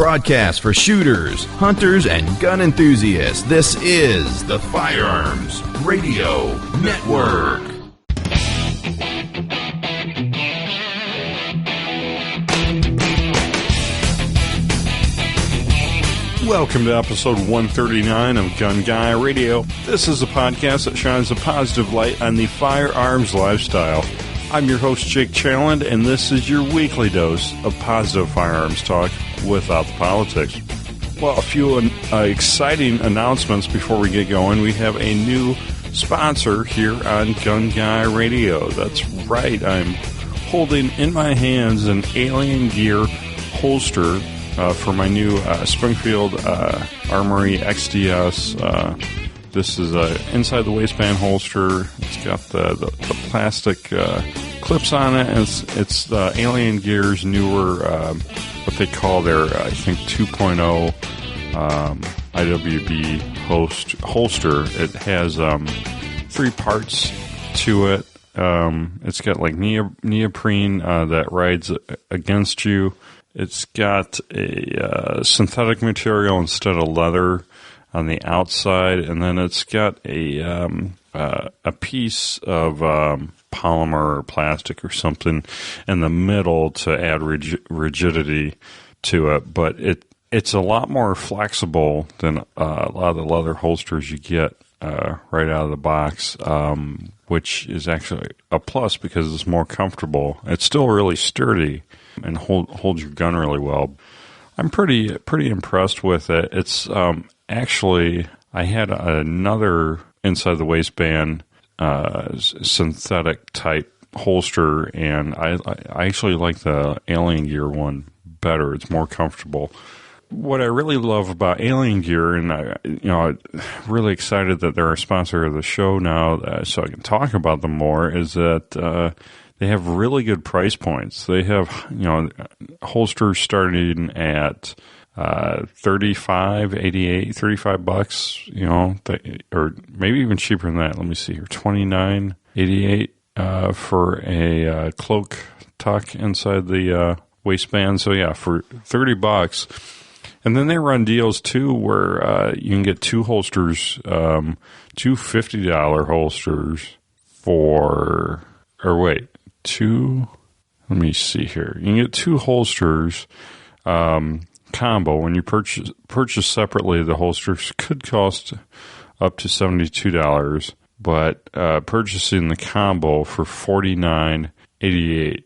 broadcast for shooters, hunters, and gun enthusiasts. This is the Firearms Radio Network. Welcome to episode 139 of Gun Guy Radio. This is a podcast that shines a positive light on the firearms lifestyle. I'm your host, Jake Challand, and this is your weekly dose of positive firearms talk without the politics. Well, a few exciting announcements before we get going. We have a new sponsor here on Gun Guy Radio. That's right, I'm holding in my hands an Alien Gear holster for my new Springfield Armory XDS. This is a inside the waistband holster. It's got the plastic clips on it, and it's Alien Gear's newer, what they call their, I think, 2.0 IWB holster. It has 3 parts to it. It's got like neoprene that rides against you. It's got a synthetic material instead of leather on the outside, and then it's got a piece of polymer or plastic or something in the middle to add rigidity to it. But it's a lot more flexible than a lot of the leather holsters you get right out of the box, which is actually a plus because it's more comfortable. It's still really sturdy and holds your gun really well. I'm pretty impressed with it. It's actually, I had another inside the waistband synthetic type holster, and I actually like the Alien Gear one better. It's more comfortable. What I really love about Alien Gear, and I'm really excited that they're a sponsor of the show now, so I can talk about them more, is that they have really good price points. They have, holsters starting at $35.88, or maybe even cheaper than that. Let me see here, $29.88 for a cloak tuck inside the waistband. So yeah, for $30. And then they run deals too, where you can get 2 holsters, 2 $50 holsters let me see here. You can get 2 holsters combo. When you purchase separately, the holsters could cost up to $72, but purchasing the combo for $49.88.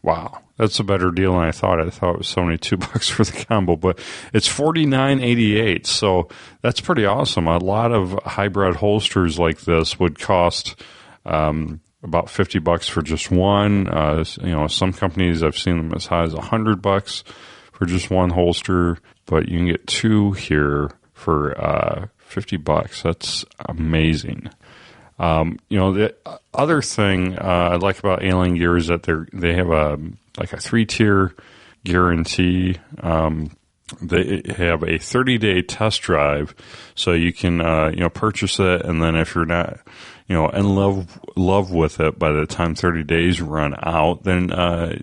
Wow, that's a better deal than I thought. I thought it was $72 for the combo, but it's $49.88. So that's pretty awesome. A lot of hybrid holsters like this would cost about $50 for just one. Some companies, I've seen them as high as $100 for just one holster, but you can get 2 here for $50. That's amazing. The other thing I like about Alien Gear is that they have a 3-tier guarantee. They have a 30-day test drive, so you can purchase it, and then if you're not in love with it by the time 30 days run out, then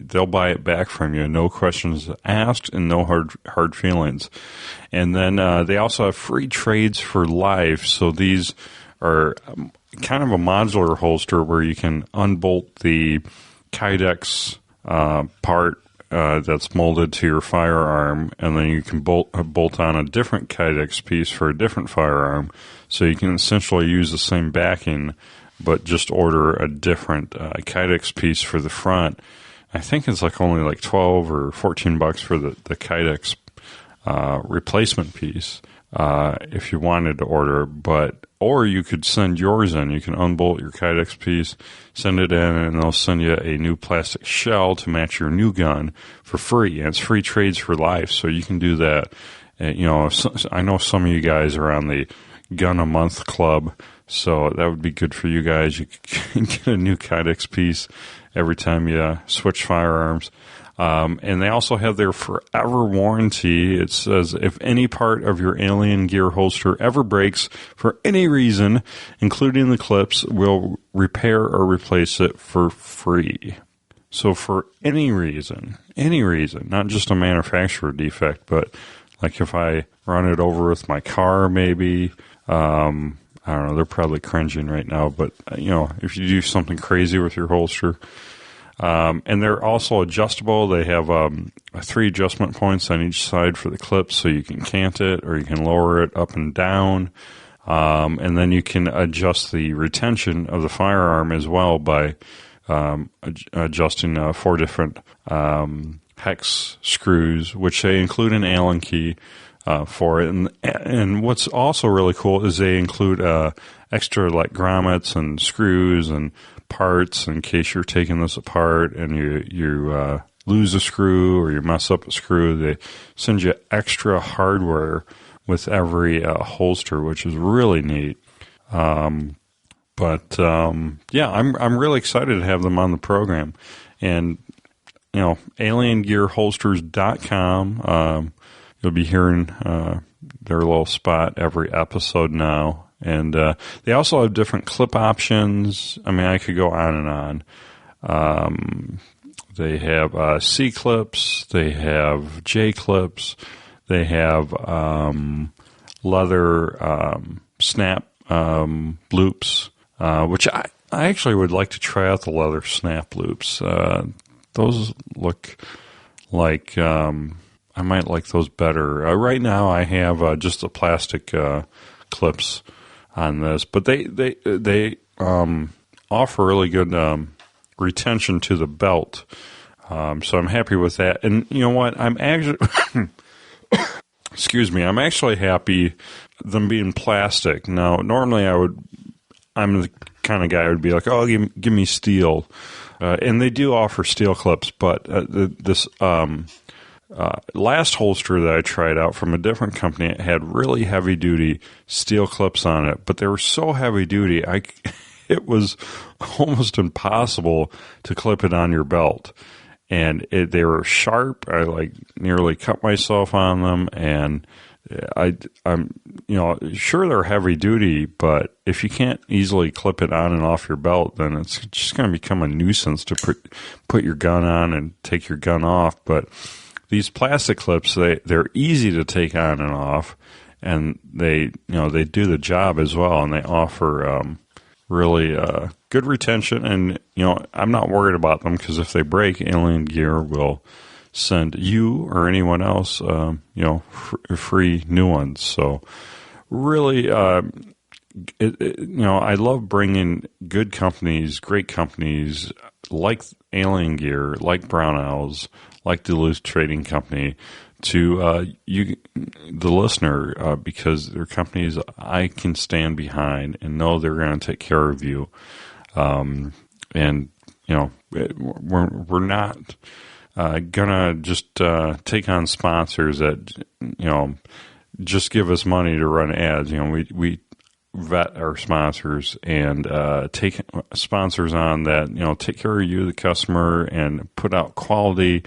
they'll buy it back from you. No questions asked and no hard feelings. And then they also have free trades for life. So these are kind of a modular holster where you can unbolt the Kydex part that's molded to your firearm, and then you can bolt on a different Kydex piece for a different firearm. So you can essentially use the same backing, but just order a different Kydex piece for the front. I think it's only $12 or $14 for the Kydex replacement piece if you wanted to order. Or you could send yours in. You can unbolt your Kydex piece, send it in, and they'll send you a new plastic shell to match your new gun for free. And it's free trades for life, so you can do that. I know some of you guys are on the Gun a Month Club, so that would be good for you guys. You can get a new Kydex piece every time you switch firearms. And they also have their forever warranty. It says if any part of your Alien Gear holster ever breaks for any reason, including the clips, we'll repair or replace it for free. So for any reason, not just a manufacturer defect, but like if I run it over with my car, maybe, I don't know, they're probably cringing right now, but, if you do something crazy with your holster, and they're also adjustable. They have 3 adjustment points on each side for the clips, so you can cant it or you can lower it up and down. And then you can adjust the retention of the firearm as well by adjusting 4 different hex screws, which they include an Allen key for it. And what's also really cool is they include extra like grommets and screws and parts in case you're taking this apart and you lose a screw or you mess up a screw. They send you extra hardware with every holster, which is really neat. But I'm really excited to have them on the program. And, aliengearholsters.com, you'll be hearing their little spot every episode now. And they also have different clip options. I mean, I could go on and on. They have C clips. They have J clips. They have leather snap loops, which I actually would like to try out the leather snap loops. Those look like I might like those better. Right now I have just the plastic clips on this, but they offer really good retention to the belt. So I'm happy with that. And you know what? I'm actually excuse me, I'm actually happy them being plastic. Now, normally I'm the kind of guy who would be like, oh, give me steel. And they do offer steel clips, but this last holster that I tried out from a different company, it had really heavy-duty steel clips on it, but they were so heavy-duty, it was almost impossible to clip it on your belt. And they were sharp. I nearly cut myself on them, and I'm sure they're heavy duty, but if you can't easily clip it on and off your belt, then it's just going to become a nuisance to put your gun on and take your gun off. But these plastic clips, they're easy to take on and off, and they do the job as well, and they offer really good retention. And I'm not worried about them because if they break, Alien Gear will send you or anyone else free new ones. So really I love bringing good companies, great companies like Alien Gear, like Brownells, like Duluth Trading Company to you, the listener, because they're companies I can stand behind and know they're going to take care of you. And we're not gonna just take on sponsors that just give us money to run ads. We vet our sponsors and take sponsors on that take care of you, the customer, and put out quality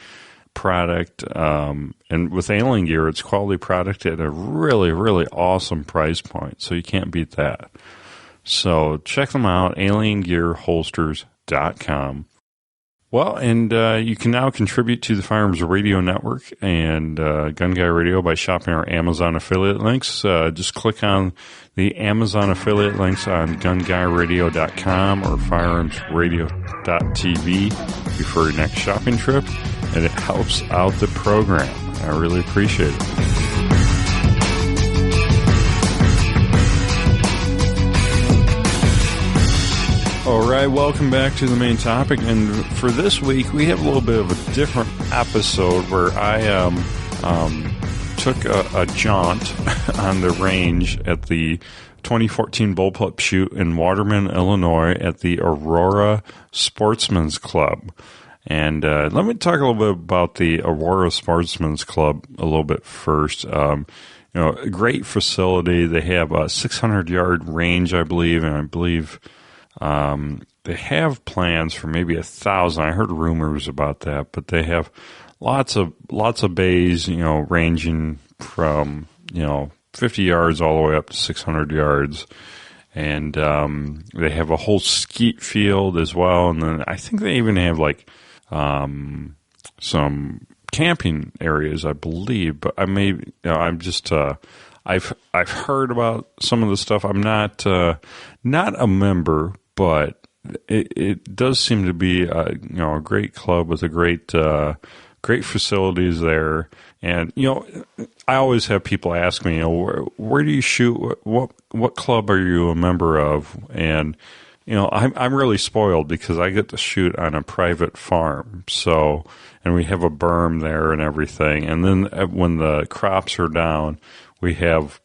product. And with Alien Gear, it's quality product at a really, really awesome price point. So you can't beat that. So check them out, aliengearholsters.com. Well, and you can now contribute to the Firearms Radio Network and Gun Guy Radio by shopping our Amazon affiliate links. Just click on the Amazon affiliate links on gunguyradio.com or firearmsradio.tv before your next shopping trip, and it helps out the program. I really appreciate it. All right, welcome back to the main topic. And for this week, we have a little bit of a different episode where I took a jaunt on the range at the 2014 Bullpup Shoot in Waterman, Illinois at the Aurora Sportsman's Club. And let me talk a little bit about the Aurora Sportsman's Club a little bit first. A great facility. They have a 600-yard range, I believe, and I believe they have plans for maybe 1,000. I heard rumors about that, but they have lots of bays, ranging from 50 yards all the way up to 600 yards, and they have a whole skeet field as well. And then I think they even have some camping areas, I believe. But I may, I'm just I've heard about some of the stuff. I'm not a member, but it does seem to be a great club with a great facilities there. And I always have people ask me, where do you shoot? What club are you a member of? And I'm really spoiled because I get to shoot on a private farm. So, and we have a berm there and everything. And then when the crops are down, we have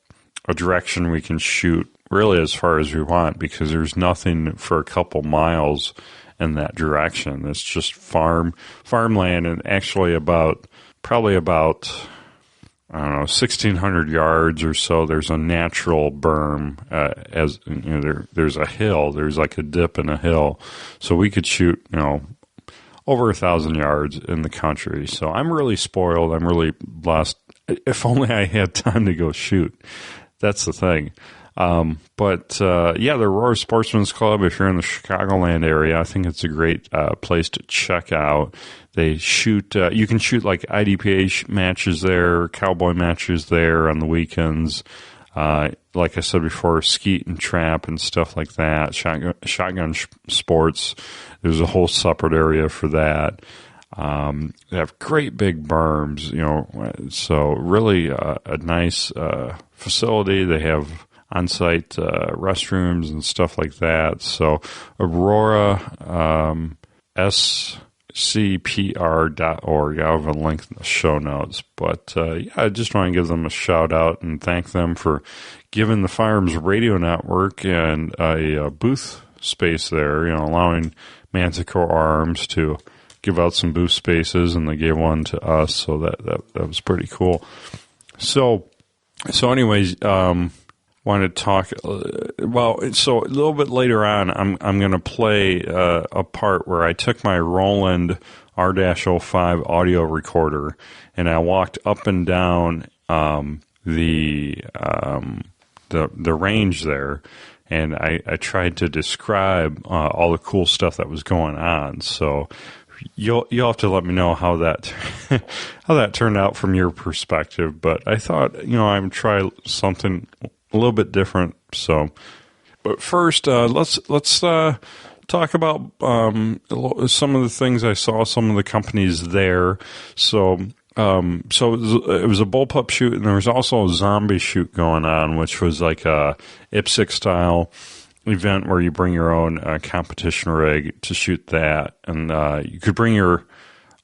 a direction we can shoot really as far as we want, because there's nothing for a couple miles in that direction. It's just farmland, and actually probably about I don't know, 1,600 yards or so, there's a natural berm. There's a hill. There's like a dip in a hill, so we could shoot over 1,000 yards in the country. So I'm really spoiled. I'm really blessed. If only I had time to go shoot. That's the thing. The Aurora Sportsman's Club, if you're in the Chicagoland area, I think it's a great place to check out. They shoot, you can shoot like IDPA matches there, cowboy matches there on the weekends. Like I said before, skeet and trap and stuff like that. Shotgun sports. There's a whole separate area for that. They have great big berms, so really a nice facility. They have on-site restrooms and stuff like that. So Aurora, scpr.org. I'll have a link in the show notes. But I just want to give them a shout out and thank them for giving the Firearms Radio Network and a booth space there, allowing Manticore Arms to give out some booth spaces, and they gave one to us. So that was pretty cool. So anyways, wanted to talk so a little bit later on I'm going to play a part where I took my Roland R-05 audio recorder and I walked up and down the range there, and I tried to describe all the cool stuff that was going on. So you'll have to let me know how that turned out from your perspective. But I thought I would try something a little bit different. So, but first, let's talk about some of the things I saw, some of the companies there. So it was a Bullpup Shoot, and there was also a zombie shoot going on, which was like a IPSC style event where you bring your own competition rig to shoot that, and you could bring your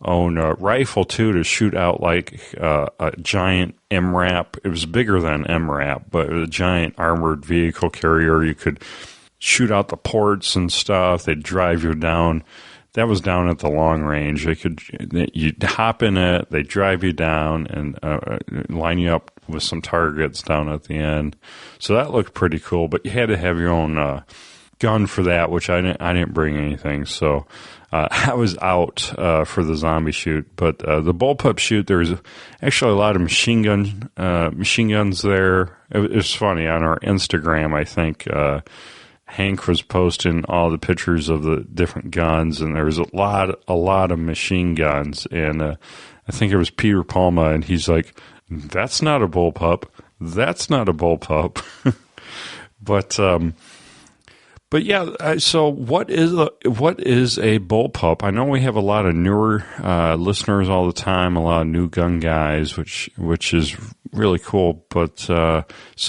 own rifle too to shoot out like a giant MRAP. It was bigger than MRAP, but it was a giant armored vehicle carrier. You could shoot out the ports and stuff. They'd drive you down. That was down at the long range. You'd hop in it. They drive you down and line you up with some targets down at the end. So that looked pretty cool. But you had to have your own gun for that, which I didn't bring anything. So I was out for the zombie shoot. But the Bullpup Shoot, there was actually a lot of machine guns there. It was funny on our Instagram. I think Hank was posting all the pictures of the different guns, and there was a lot of machine guns. And I think it was Peter Palma, and he's like, "That's not a bullpup. That's not a bullpup." But yeah. So what is a bullpup? I know we have a lot of newer listeners all the time, a lot of new gun guys, which is really cool. But so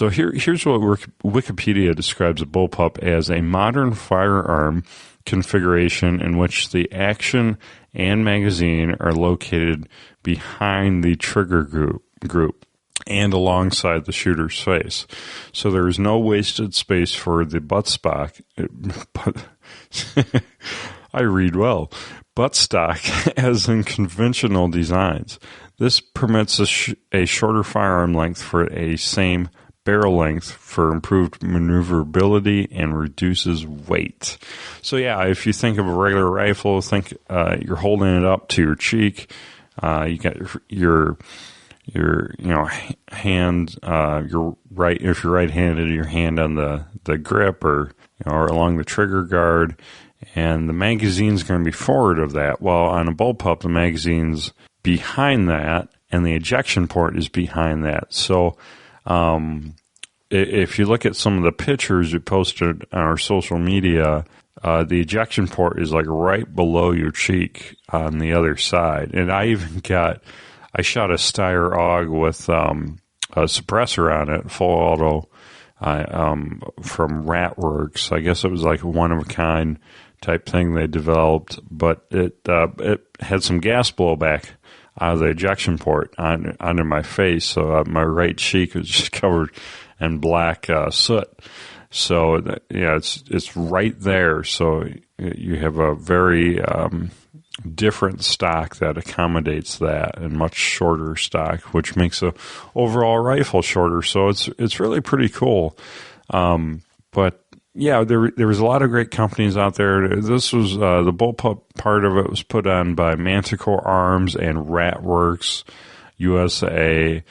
here's what Wikipedia describes a bullpup as: a modern firearm configuration in which the action and magazine are located behind the trigger group and alongside the shooter's face. So there is no wasted space for the buttstock. I read well. Buttstock, as in conventional designs. This permits a shorter firearm length for a same barrel length for improved maneuverability and reduces weight. So yeah, if you think of a regular rifle, think you're holding it up to your cheek. You got your hand, your right, if you're right-handed, your hand on the grip or along the trigger guard, and the magazine's going to be forward of that. Well, on a bullpup, the magazine's behind that, and the ejection port is behind that. So if you look at some of the pictures we posted on our social media, the ejection port is like right below your cheek on the other side. And I shot a Steyr AUG with a suppressor on it, full auto, from Ratworks. I guess it was like a one-of-a-kind type thing they developed, but it had some gas blowback out of the ejection port under my face, so my right cheek was just covered in black soot. So it's right there. So you have a very different stock that accommodates that, and much shorter stock, which makes the overall rifle shorter. So it's really pretty cool. But yeah, there was a lot of great companies out there. This was the Bullpup part of it was put on by Manticore Arms and Ratworks USA,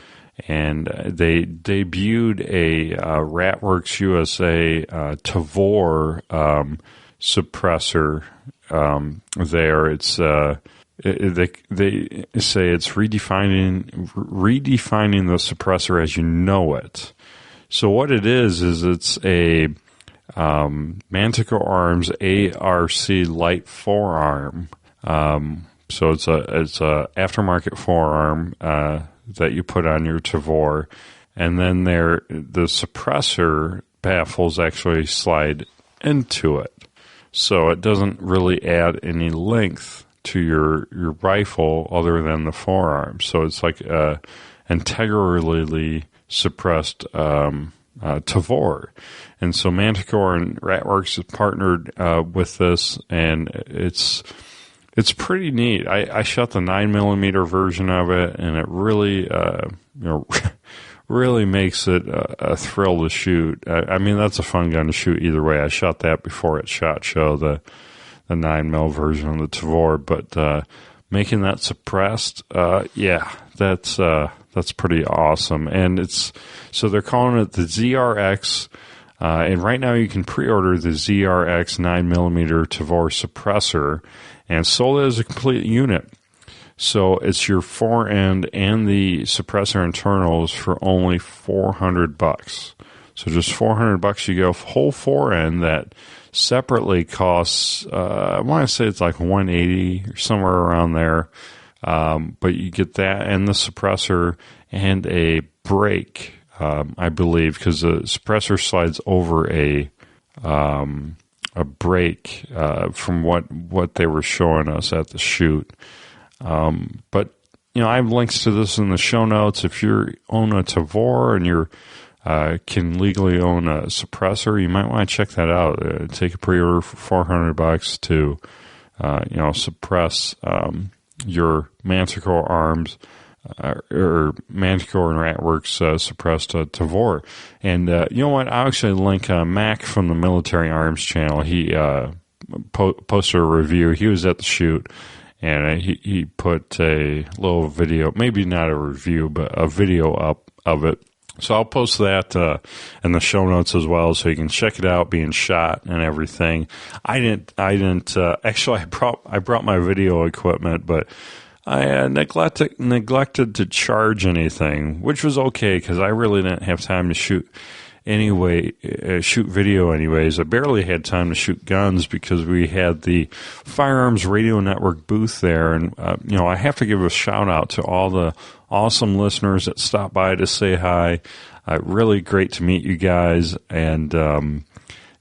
and they debuted a Ratworks USA Tavor suppressor there. It's they say it's redefining the suppressor as you know it. So what it is it's a Manticore Arms ARC light forearm. So it's a aftermarket forearm that you put on your Tavor, and then the suppressor baffles actually slide into it. So it doesn't really add any length to your rifle other than the forearm. So it's like integrally suppressed Tavor. And so Manticore and Ratworks have partnered with this, and it's pretty neat. I shot the 9mm version of it, and it really really makes it a thrill to shoot. I mean, that's a fun gun to shoot either way. I shot that before at SHOT Show, the 9mm version of the Tavor, but making that suppressed, that's pretty awesome. And so they're calling it the ZRX, and right now you can pre-order the ZRX 9mm Tavor suppressor, and sold it as a complete unit. So it's your fore end and the suppressor internals for only $400. So just $400, you get a whole fore end that separately costs, I want to say it's like $180 or somewhere around there. But you get that and the suppressor and a brake, I believe, because the suppressor slides over a brake, from what they were showing us at the shoot. But I have links to this in the show notes. If you own a Tavor and you can legally own a suppressor, you might want to check that out. Take a pre-order for $400 to suppress your Manticore Arms or Manticore and Ratworks suppressed Tavor. And you know what? I'll actually link Mac from the Military Arms channel. He posted a review. He was at the shoot. And he put a little video, maybe not a review, but a video up of it. So I'll post that in the show notes as well, so you can check it out, being shot and everything. I didn't. Actually, I brought my video equipment, but I neglected to charge anything, which was okay because I really didn't have time to shoot video anyways. I barely had time to shoot guns because we had the Firearms Radio Network booth there, and I have to give a shout out to all the awesome listeners that stopped by to say hi. Really great to meet you guys, and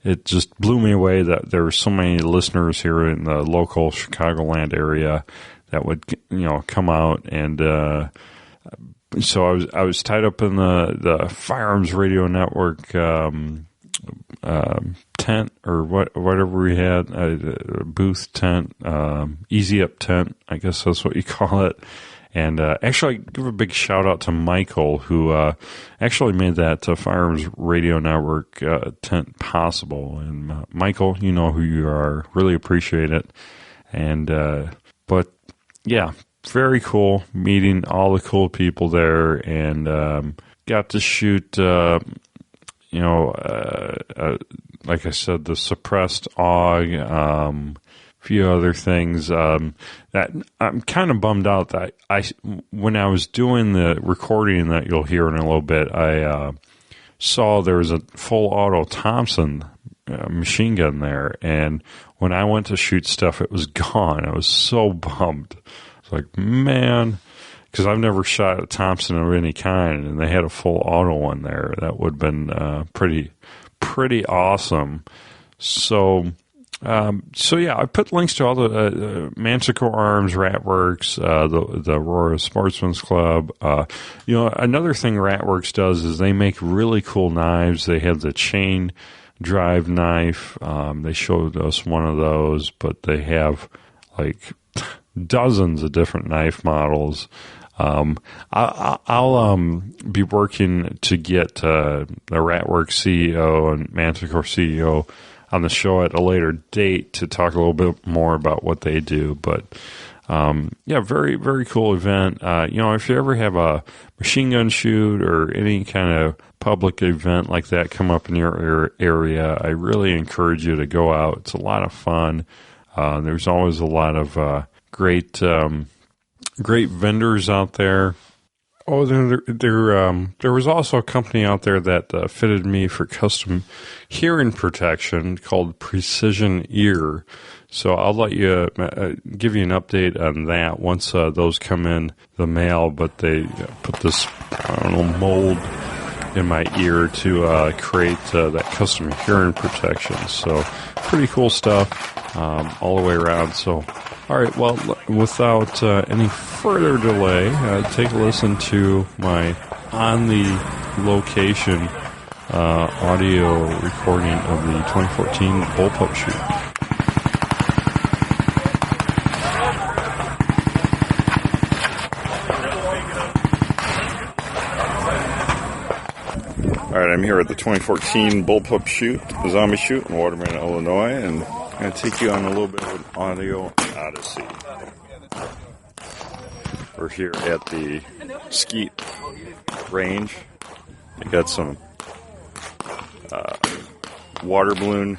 it just blew me away that there were so many listeners here in the local Chicagoland area that would come out. And so I was tied up in the Firearms Radio Network tent, or whatever we had, a booth tent, easy up tent, I guess that's what you call it. And actually, I give a big shout out to Michael, who actually made that Firearms Radio Network tent possible. And Michael, you know who you are. Really appreciate it. And but yeah, very cool meeting all the cool people there, and got to shoot like I said, the suppressed AUG, a few other things. That I'm kind of bummed out that when I was doing the recording that you'll hear in a little bit, I saw there was a full auto Thompson machine gun there, and when I went to shoot stuff, it was gone. I was so bummed. It's like, man, because I've never shot a Thompson of any kind, and they had a full auto one there. That would have been pretty awesome. So yeah, I put links to all the Manticore Arms, Ratworks, the Aurora Sportsman's Club. Another thing Ratworks does is they make really cool knives. They have the chain drive knife. They showed us one of those, but they have like dozens of different knife models. I'll be working to get the Ratworks CEO and Manticore CEO on the show at a later date to talk a little bit more about what they do. But very, very cool event. If you ever have a machine gun shoot or any kind of public event like that come up in your area, I really encourage you to go out. It's a lot of fun. There's always a lot of great vendors out there. Oh, there was also a company out there that fitted me for custom hearing protection called Precision Ear. So I'll let you give you an update on that once those come in the mail. But they put this, mold in my ear to create that custom hearing protection. So pretty cool stuff all the way around. So, all right, well, without any further delay, take a listen to my on-the-location audio recording of the 2014 Bullpup Shoot. All right, I'm here at the 2014 Bullpup Shoot, the Zombie Shoot in Waterman, Illinois, and I'm going to take you on a little bit of an audio odyssey. We're here at the skeet range. They got some water balloon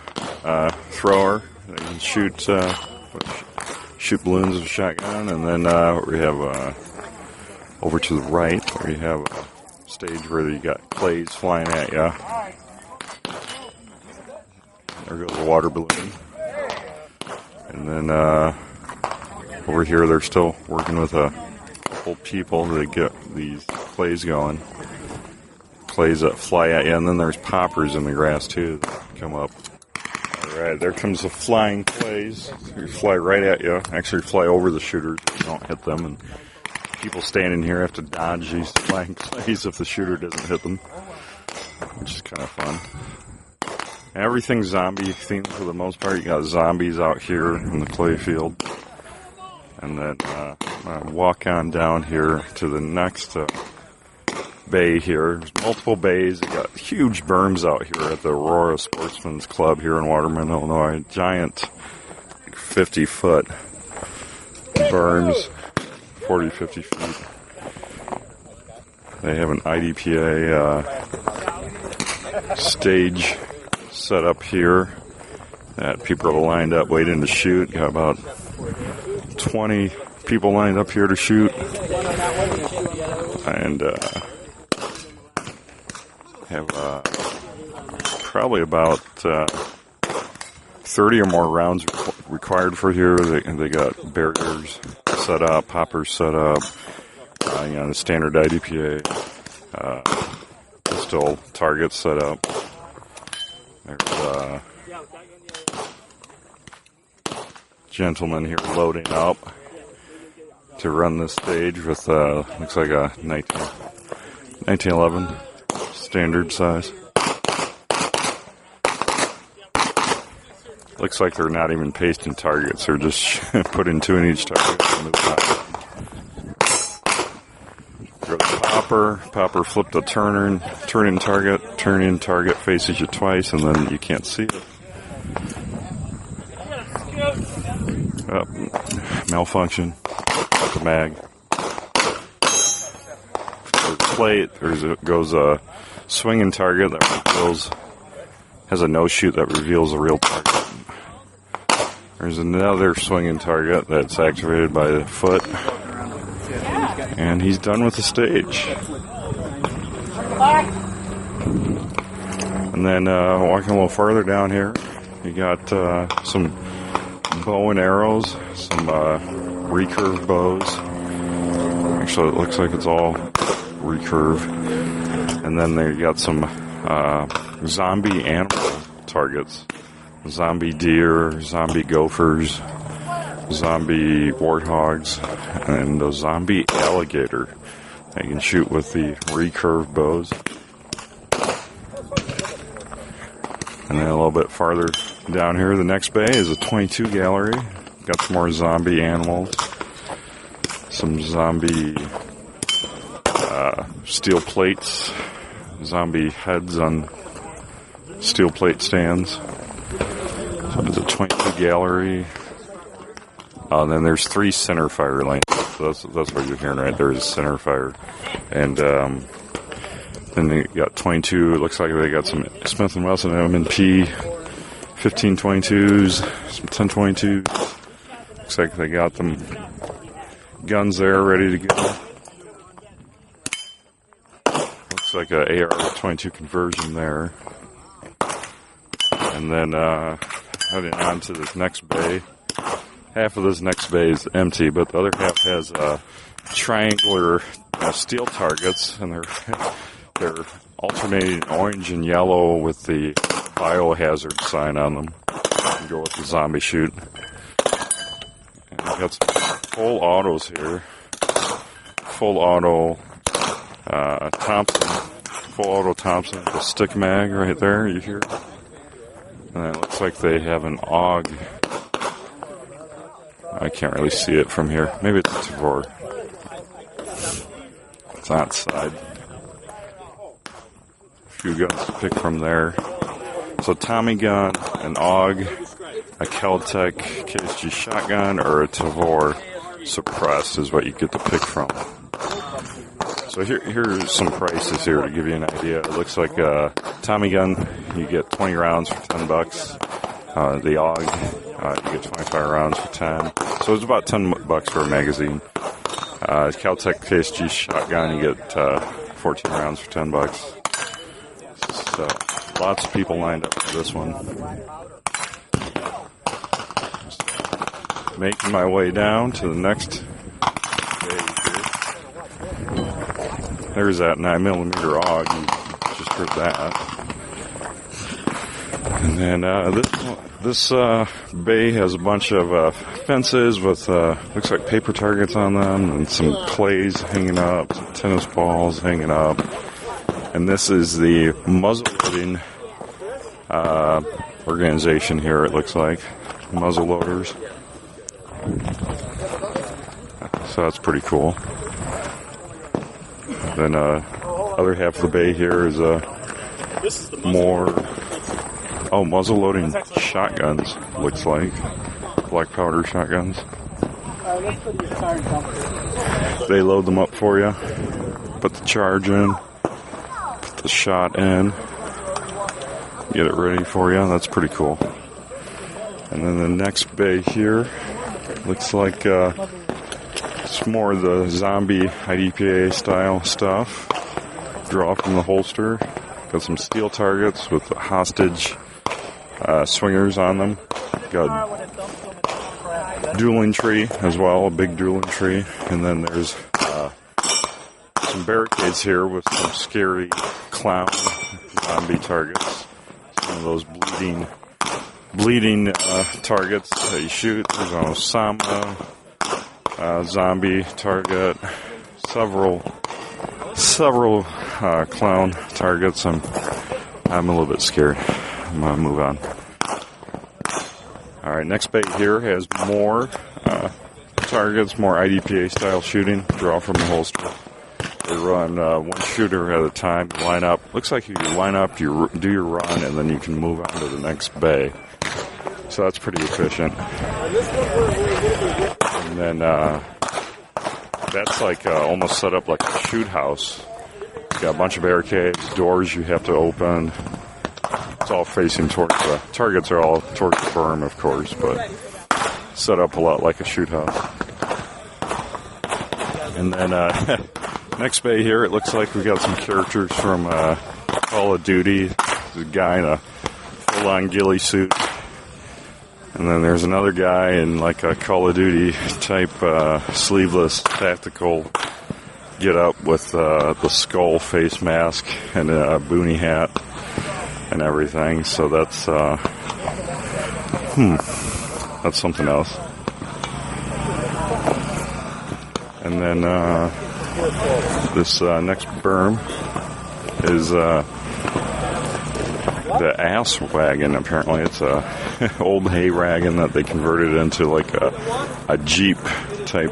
thrower. They can shoot balloons with a shotgun, and then we have over to the right where you have a stage where you got clays flying at you. There goes the water balloon. And then over here they're still working with a couple people to get these clays going. Clays that fly at you, and then there's poppers in the grass too that come up. Alright, there comes the flying clays. They fly right at you. Actually fly over the shooters if you don't hit them, and people standing here have to dodge these flying clays if the shooter doesn't hit them, which is kind of fun. Everything's zombie themed for the most part. You got zombies out here in the clay field. And then walk on down here to the next bay here. There's multiple bays. You got huge berms out here at the Aurora Sportsman's Club here in Waterman, Illinois. Giant 50-foot berms, 40, 50 feet. They have an IDPA stage set up here that people are lined up waiting to shoot. Got about 20 people lined up here to shoot, and have probably about 30 or more rounds required for here. They got barriers set up, poppers set up, the standard IDPA pistol targets set up. There's a gentleman here loading up to run this stage with looks like a 1911 standard size. Looks like they're not even pasting targets. They're just putting two in each target. Go to popper, flip the turn in target faces you twice, and then you can't see it. Malfunction. Got the mag. For the plate, goes a swinging target that goes has a no shoot that reveals the real target. There's another swinging target that's activated by the foot. And he's done with the stage. And then walking a little farther down here, you got some bow and arrows, some recurve bows. Actually, it looks like it's all recurve. And then there you got some zombie animal targets. Zombie deer, zombie gophers, zombie warthogs, and a zombie alligator that you can shoot with the recurve bows. And then a little bit farther down here, the next bay is a 22 gallery. Got some more zombie animals, some zombie steel plates, zombie heads on steel plate stands. So it's a 22 gallery. Then there's 3 center fire lanes. So that's what you're hearing right there is center fire. And then they got 22. It looks like they got some Smith & Wesson M&P 1522s, some 1022s. Looks like they got them guns there ready to go. Looks like a AR-22 conversion there. And then heading on to this next bay. Half of this next bay is empty, but the other half has triangular steel targets, and they're alternating orange and yellow with the biohazard sign on them. You can go with the zombie shoot. And we got some full autos here. Full auto Thompson. Full auto Thompson with a stick mag right there, you hear? And it looks like they have an AUG. I can't really see it from here. Maybe it's a Tavor. It's outside. A few guns to pick from there. So Tommy gun, an AUG, a Kel-Tec KSG shotgun, or a Tavor suppressed is what you get to pick from. So here's some prices here to give you an idea. It looks like a Tommy gun, you get 20 rounds for $10. The AUG, you get 25 rounds for 10. So it's about $10 for a magazine. Kel-Tec KSG shotgun, you get 14 rounds for $10. So lots of people lined up for this one. Making my way down to the next bay here. There's that 9mm AUG. You just heard that. And then this bay has a bunch of fences with looks like paper targets on them, and some clays hanging up, some tennis balls hanging up. And this is the muzzle loading organization here. It looks like muzzle loaders. So that's pretty cool. Then other half of the bay here is more muzzle loading shotguns. Looks like black powder shotguns. They load them up for you. Put the charge in. Put the shot in. Get it ready for you. That's pretty cool. And then the next bay here looks like it's more of the zombie IDPA style stuff. Draw from the holster. Got some steel targets with hostage swingers on them. Got dueling tree as well, a big dueling tree. And then there's some barricades here with some scary clown zombie targets. Some of those bleeding targets that you shoot. There's an Osama zombie target. Several clown targets. I'm a little bit scared. I'm gonna move on. All right, next bay here has more targets, more IDPA style shooting. Draw from the holster. They run one shooter at a time. Line up. Looks like you line up, you do your run, and then you can move on to the next bay. So that's pretty efficient. And then that's like almost set up like a shoot house. You got a bunch of barricades, doors you have to open. It's all facing towards the targets are all towards the berm, of course, but set up a lot like a shoot house. And then next bay here, it looks like we got some characters from Call of Duty. There's a guy in a full-on ghillie suit. And then there's another guy in like a Call of Duty type sleeveless tactical get up with the skull face mask and a boonie hat and everything. So that's something else. And then this next berm is the ass wagon. Apparently it's a old hay wagon that they converted into like a Jeep type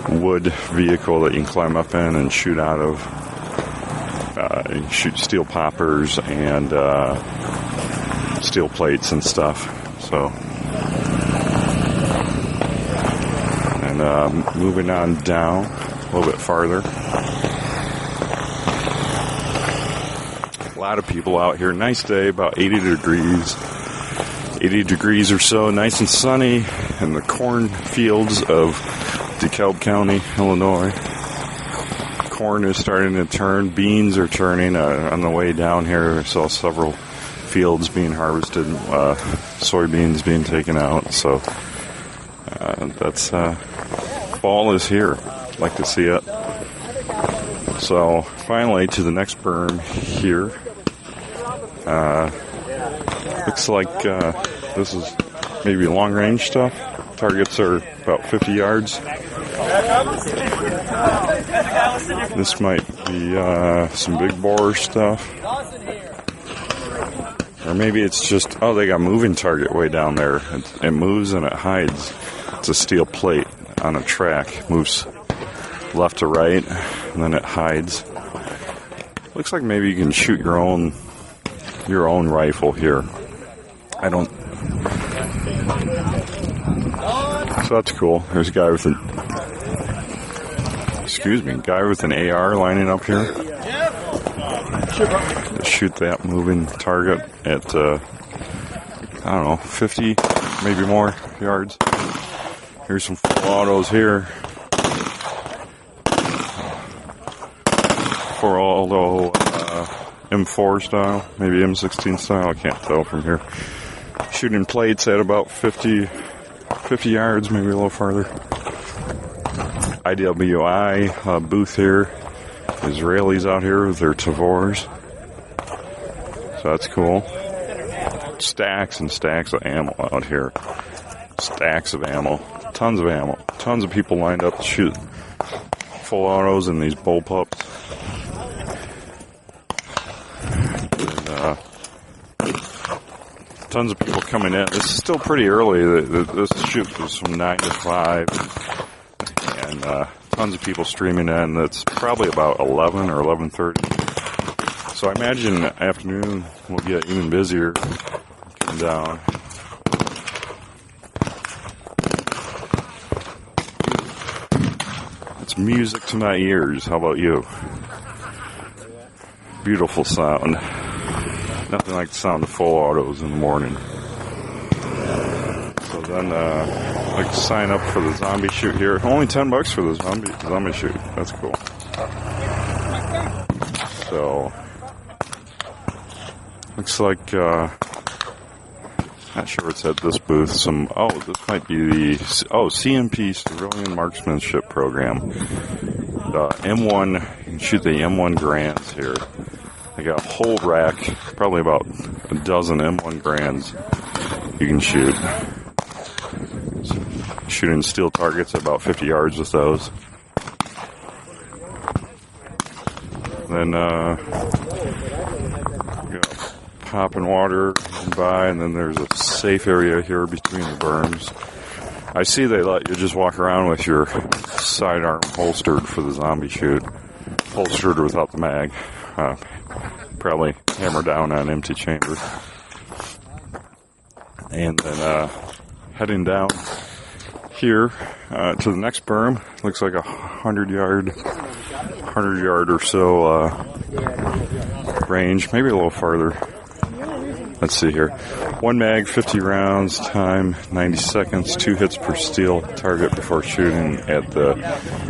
wood vehicle that you can climb up in and shoot out of. You can shoot steel poppers and steel plates and stuff. So, and moving on down a little bit farther. A lot of people out here. Nice day, about 80 degrees. 80 degrees or so, nice and sunny in the cornfields of DeKalb County, Illinois. Corn is starting to turn. Beans are turning. On the way down here, I saw several fields being harvested, soybeans being taken out. So that's fall is here. I'd like to see it. So finally, to the next berm here. Looks like this is maybe long-range stuff. Targets are about 50 yards. This might be some big bore stuff. Or maybe it's just, they got moving target way down there. It moves and it hides. It's a steel plate on a track. Moves left to right, and then it hides. Looks like maybe you can shoot your own rifle here. I don't. So that's cool. There's a guy with an AR lining up here to shoot that moving target at 50, maybe more yards. Here's some full autos here. For auto M4 style, maybe M16 style. I can't tell from here. Shooting plates at about 50 yards, maybe a little farther. IWI booth here. Israelis out here with their Tavors. So that's cool. Stacks and stacks of ammo out here. Stacks of ammo. Tons of ammo. Tons of people lined up to shoot full autos and these bullpups. Tons of people coming in. This is still pretty early. This shoot was from 9 to 5. And tons of people streaming in. That's probably about 11 or 11:30. So I imagine afternoon will get even busier. Come down. It's music to my ears. How about you? Beautiful sound. Nothing like the sound of full autos in the morning. So then, like to sign up for the zombie shoot here. Only $10 for the zombie shoot. That's cool. So, looks like, not sure what's at this booth. This might be the, CMP, Civilian Marksmanship Program. The M1, you can shoot the M1 Grands here. They got a whole rack, probably about a dozen M1 Grands you can shoot. Shooting steel targets at about 50 yards with those. Then, popping water by, and then there's a safe area here between the berms. I see they let you just walk around with your sidearm holstered for the zombie shoot. Holstered or without the mag. Probably hammer down on empty chamber. And then heading down here to the next berm. Looks like 100 yard or so range, maybe a little farther. Let's see here. 1 mag, 50 rounds, time 90 seconds, 2 hits per steel target before shooting at the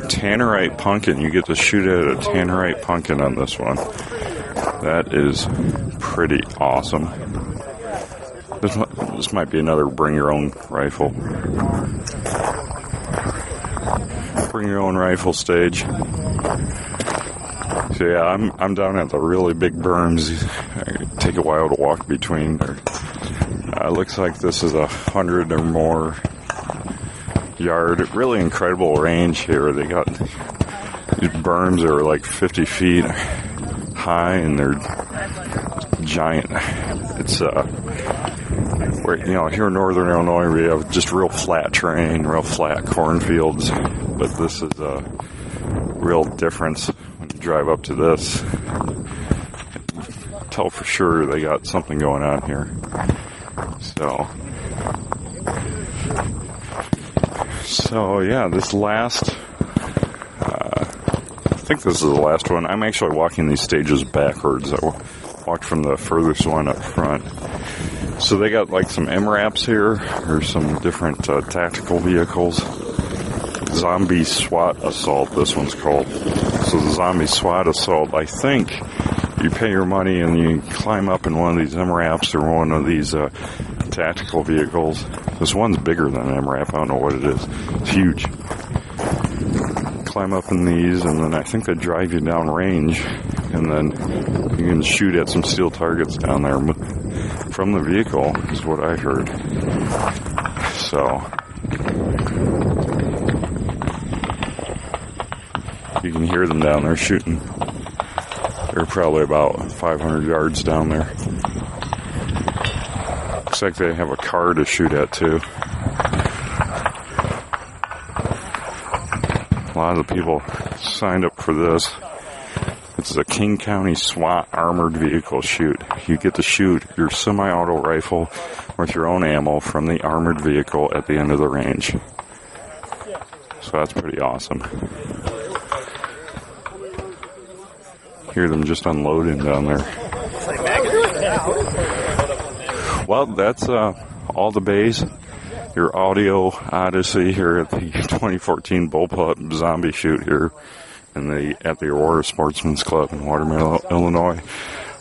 tannerite pumpkin. You get to shoot at a tannerite pumpkin on this one. That is pretty awesome. This might be another bring your own rifle. Bring your own rifle stage. So yeah, I'm down at the really big berms. I take a while to walk between. Looks like this is 100 or more yard. Really incredible range here. They got these berms that are like 50 feet high and they're giant. It's where, here in northern Illinois we have just real flat terrain, real flat cornfields, but this is a real difference when you drive up to this. Tell for sure they got something going on here. So yeah, this last, I think this is the last one. I'm actually walking these stages backwards. I walked from the furthest one up front. So they got like some MRAPs here, or some different tactical vehicles. Zombie SWAT Assault, this one's called. So the Zombie SWAT Assault, I think you pay your money and you climb up in one of these MRAPs or one of these tactical vehicles. This one's bigger than an MRAP. I don't know what it is. It's huge. Climb up in these, and then I think they drive you down range, and then you can shoot at some steel targets down there from the vehicle, is what I heard. So you can hear them down there shooting. They're probably about 500 yards down there. Looks like they have a car to shoot at too. A lot of the people signed up for this. It's a King County SWAT armored vehicle shoot. You get to shoot your semi-auto rifle with your own ammo from the armored vehicle at the end of the range. So that's pretty awesome. Hear them just unloading down there. Well, that's all the bays. Your audio odyssey here at the 2014 Bullpup Zombie Shoot here at the Aurora Sportsman's Club in Watermill, Illinois.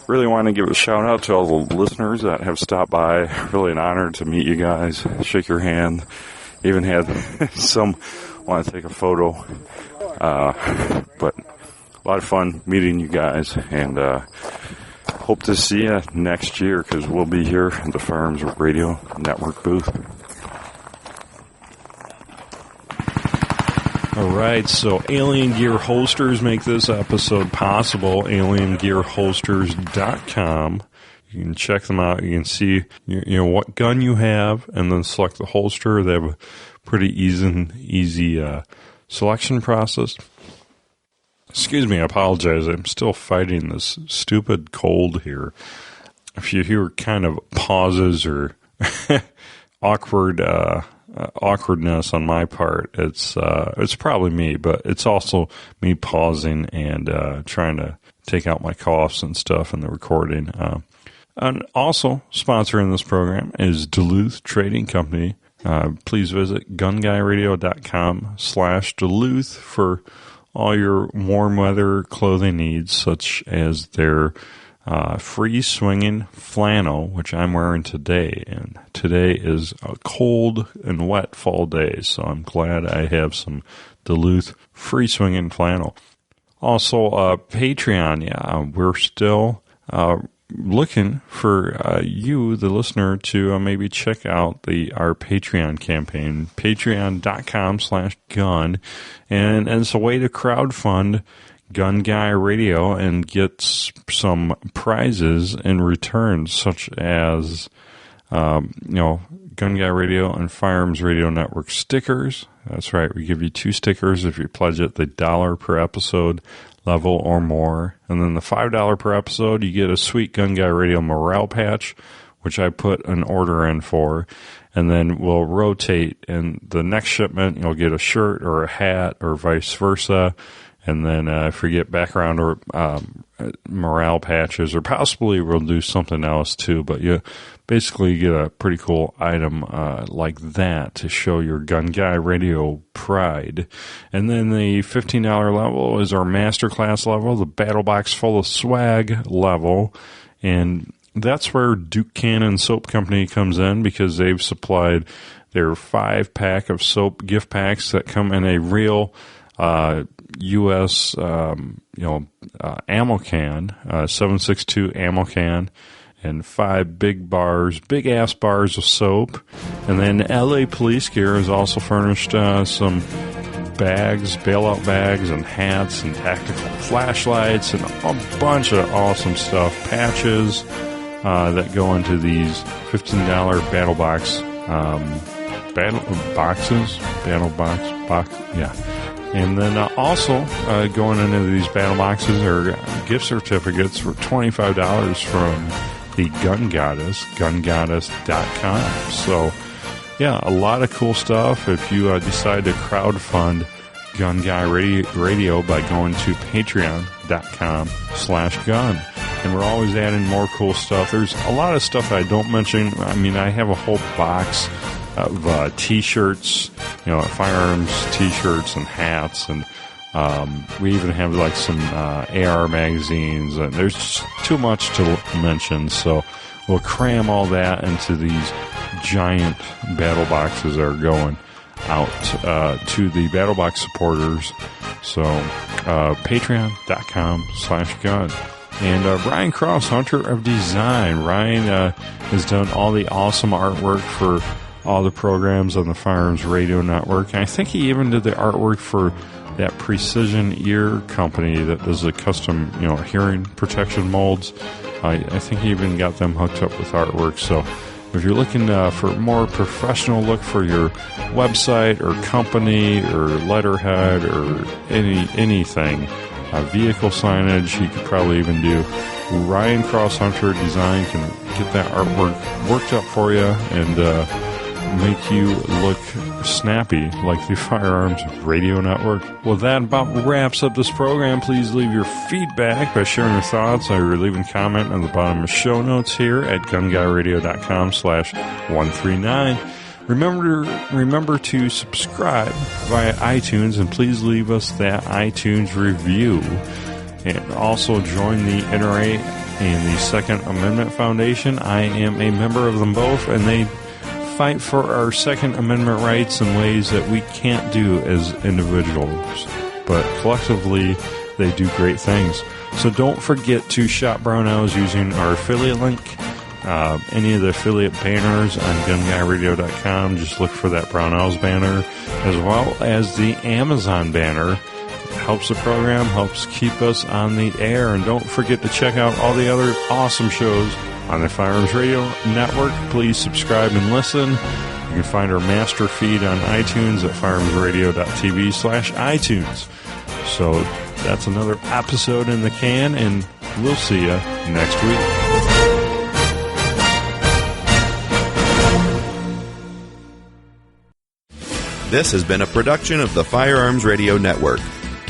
Really want to give a shout out to all the listeners that have stopped by. Really an honor to meet you guys, shake your hand. Even had some want to take a photo. But a lot of fun meeting you guys, and hope to see you next year, because we'll be here at the Firearms Radio Network booth. All right, so Alien Gear Holsters make this episode possible. AlienGearHolsters.com. You can check them out. You can see what gun you have, and then select the holster. They have a pretty easy selection process. Excuse me, I apologize. I'm still fighting this stupid cold here. If you hear kind of pauses or awkwardness on my part, it's probably me, but it's also me pausing and trying to take out my coughs and stuff in the recording. And also sponsoring this program is Duluth Trading Company. Please visit gunguyradio.com/Duluth for all your warm weather clothing needs, such as their free swinging flannel, which I'm wearing today. And today is a cold and wet fall day, so I'm glad I have some Duluth free swinging flannel. Also, Patreon. Yeah, we're still looking for you, the listener, to maybe check out our Patreon campaign, patreon.com/gun, and it's a way to crowdfund Gun Guy Radio and get some prizes in return, such as Gun Guy Radio and Firearms Radio Network stickers. That's right, we give you 2 stickers if you pledge at the $1 per episode level or more. And then the $5 per episode, you get a sweet Gun Guy Radio morale patch, which I put an order in for. And then we'll rotate, and the next shipment, you'll get a shirt or a hat or vice versa. And then if you get background or morale patches, or possibly we'll do something else too. But you basically get a pretty cool item like that to show your Gun Guy Radio pride. And then the $15 level is our masterclass level, the Battle Box Full of Swag level. And that's where Duke Cannon Soap Company comes in, because they've supplied their 5-pack of soap gift packs that come in a real U.S. Ammo can, 7.62 ammo can, and 5 big ass bars of soap. And then LA Police Gear has also furnished some bags, bailout bags, and hats, and tactical flashlights, and a bunch of awesome stuff. Patches that go into these $15 battle box yeah. And then also going into these battle boxes are gift certificates for $25 from the Gun Goddess, gungoddess.com. So, yeah, a lot of cool stuff. If you decide to crowdfund Gun Guy Radio by going to patreon.com/gun. And we're always adding more cool stuff. There's a lot of stuff I don't mention. I mean, I have a whole box of T-shirts, Firearms T-shirts and hats, and we even have like some AR magazines, and there's just too much to mention, so we'll cram all that into these giant battle boxes that are going out to the battle box supporters. So patreon.com/gun. And Ryan Cross, Hunter of Design. Ryan has done all the awesome artwork for all the programs on the Firearms Radio Network. And I think he even did the artwork for that Precision Ear company that does the custom, hearing protection molds. I think he even got them hooked up with artwork. So if you're looking for a more professional look for your website or company or letterhead or anything, vehicle signage, you could probably even do. Ryan Cross Hunter Design can get that artwork worked up for you and make you look snappy like the Firearms Radio Network. Well, that about wraps up this program. Please leave your feedback by sharing your thoughts or leaving a comment on the bottom of show notes here at gunguyradio.com/139. Remember to subscribe via iTunes, and please leave us that iTunes review. And also join the NRA and the Second Amendment Foundation. I am a member of them both, and they fight for our Second Amendment rights in ways that we can't do as individuals. But collectively, they do great things. So don't forget to shop Brownells using our affiliate link. Any of the affiliate banners on gunguyradio.com, just look for that Brownells banner, as well as the Amazon banner. It helps the program, helps keep us on the air. And don't forget to check out all the other awesome shows on the Firearms Radio Network. Please subscribe and listen. You can find our master feed on iTunes at firearmsradio.tv/iTunes. So that's another episode in the can, and we'll see you next week. This has been a production of the Firearms Radio Network.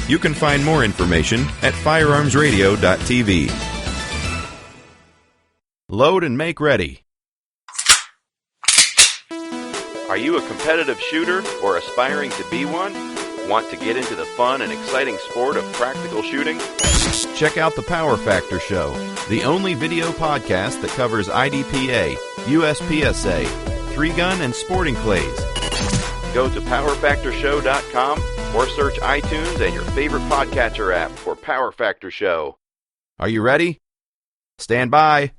You can find more information at firearmsradio.tv. Load and make ready. Are you a competitive shooter or aspiring to be one? Want to get into the fun and exciting sport of practical shooting? Check out the Power Factor Show, the only video podcast that covers IDPA, USPSA, 3-gun, and sporting clays. Go to PowerFactorShow.com or search iTunes and your favorite podcatcher app for Power Factor Show. Are you ready? Stand by.